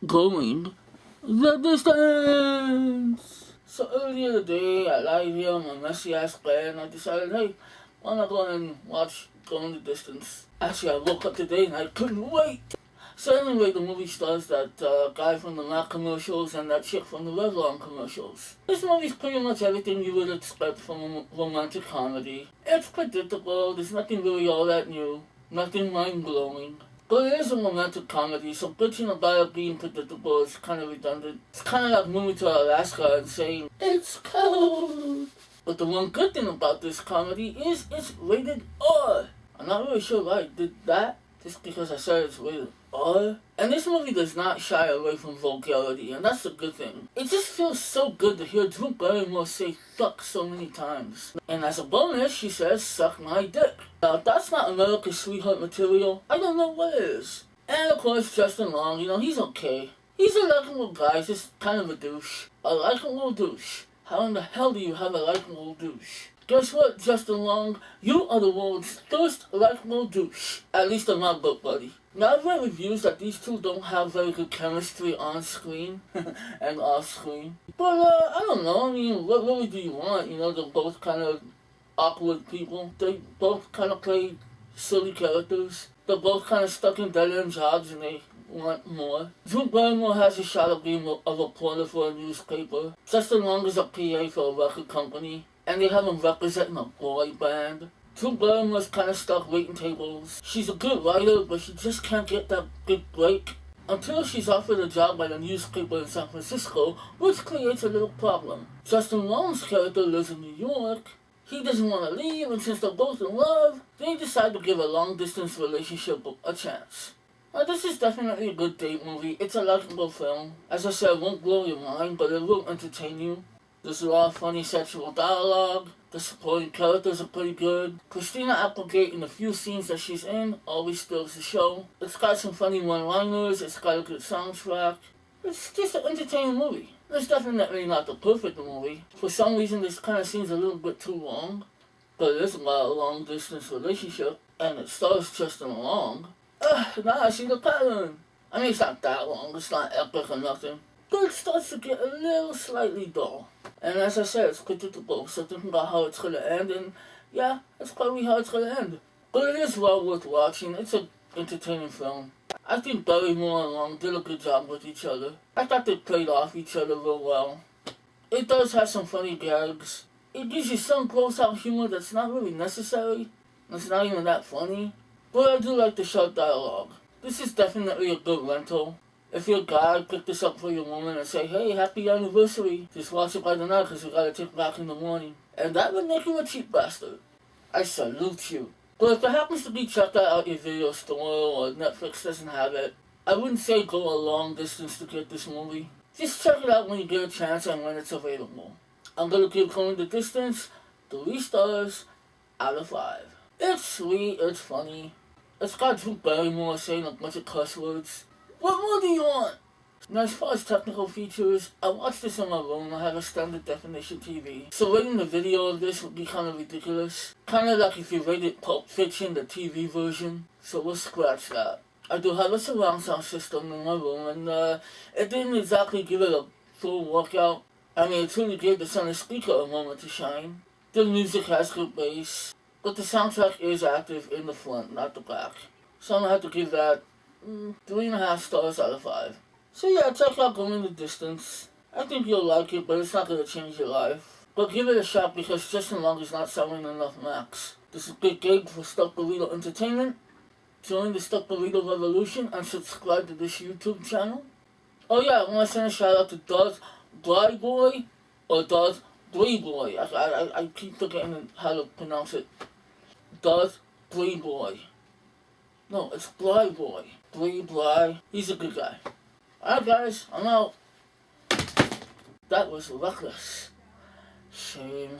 going the distance. So earlier today, I lied here on my messy ass bed and I decided, hey, why not go and watch Going the Distance? Actually, I woke up today and I couldn't wait. So anyway, the movie stars that guy from the Mac commercials and that chick from the Revlon commercials. This movie's pretty much everything you would expect from a romantic comedy. It's predictable, there's nothing really all that new, nothing mind-blowing. But it is a romantic comedy, so bitching about it being predictable is kind of redundant. It's kind of like moving to Alaska and saying, it's cold. But the one good thing about this comedy is it's rated R. I'm not really sure why I did that, just because I said it's rated R. And this movie does not shy away from vulgarity, and that's a good thing. It just feels so good to hear Drew Barrymore say fuck so many times. And as a bonus, she says, suck my dick. Now, if that's not America's sweetheart material, I don't know what is. And of course, Justin Long, he's okay. He's a likable guy, he's just kind of a douche. A likable douche. How in the hell do you have a likable douche? Guess what, Justin Long? You are the world's first likable douche. At least in my book, buddy. Now, I've read reviews that these two don't have very good chemistry on screen and off screen. But, I don't know. I mean, what really do you want? They're both kind of awkward people. They both kind of play silly characters. They're both kind of stuck in dead-end jobs and they want more. Drew Barrymore has a shot of being a reporter for a newspaper. Justin Long is a PA for a record company. And they have him representing a boy band. Drew Barrymore's kind of stuck waiting tables. She's a good writer, but she just can't get that big break until she's offered a job by the newspaper in San Francisco, which creates a little problem. Justin Long's character lives in New York. He doesn't want to leave, and since they're both in love, they decide to give a long-distance relationship a chance. Now, this is definitely a good date movie. It's a likable film. As I said, it won't blow your mind, but it will entertain you. There's a lot of funny sexual dialogue. The supporting characters are pretty good. Christina Applegate, in the few scenes that she's in, always steals the show. It's got some funny one-liners. It's got a good soundtrack. It's just an entertaining movie. It's definitely not the perfect movie. For some reason, this kind of seems a little bit too long. But it is about a long-distance relationship. And it stars Justin Long. Now I see the pattern. I mean, it's not that long. It's not epic or nothing. But it starts to get a little slightly dull. And as I said, it's predictable. So thinking about how it's going to end, and yeah, that's probably how it's going to end. But it is well worth watching. It's an entertaining film. I think Barrymore and Long did a good job with each other. I thought they played off each other real well. It does have some funny gags. It gives you some gross-out humor that's not really necessary. It's not even that funny. But I do like the short dialogue. This is definitely a good rental. If you're a guy, pick this up for your woman and say, hey, happy anniversary. Just watch it by the night because we gotta take it back in the morning. And that would make you a cheap bastard. I salute you. But if it happens to be checked out at your video store or Netflix doesn't have it, I wouldn't say go a long distance to get this movie. Just check it out when you get a chance and when it's available. I'm gonna give Going the Distance 3 stars out of 5. It's sweet, it's funny. It's got Drew Barrymore saying a bunch of cuss words. What more do you want? Now, as far as technical features, I watched this in my room. I have a standard definition TV. So rating the video of this would be kind of ridiculous. Kind of like if you rated Pulp Fiction, the TV version. So we'll scratch that. I do have a surround sound system in my room, and it didn't exactly give it a full workout. I mean, it truly gave the center speaker a moment to shine. The music has good bass, but the soundtrack is active in the front, not the back. So I'm gonna have to give that 3.5 stars out of 5. So yeah, check out Going the Distance. I think you'll like it, but it's not going to change your life. But give it a shot because Justin Long is not selling enough Macs. This is a big gig for Stuck Burrito Entertainment. Join the Stuck Burrito Revolution and subscribe to this YouTube channel. Oh yeah, I want to send a shout out to Darth Boy or Darth Boy. I keep forgetting how to pronounce it. Darth Boy. No, it's Boy. Bly. He's a good guy. Alright guys, I'm out. That was reckless. Shame.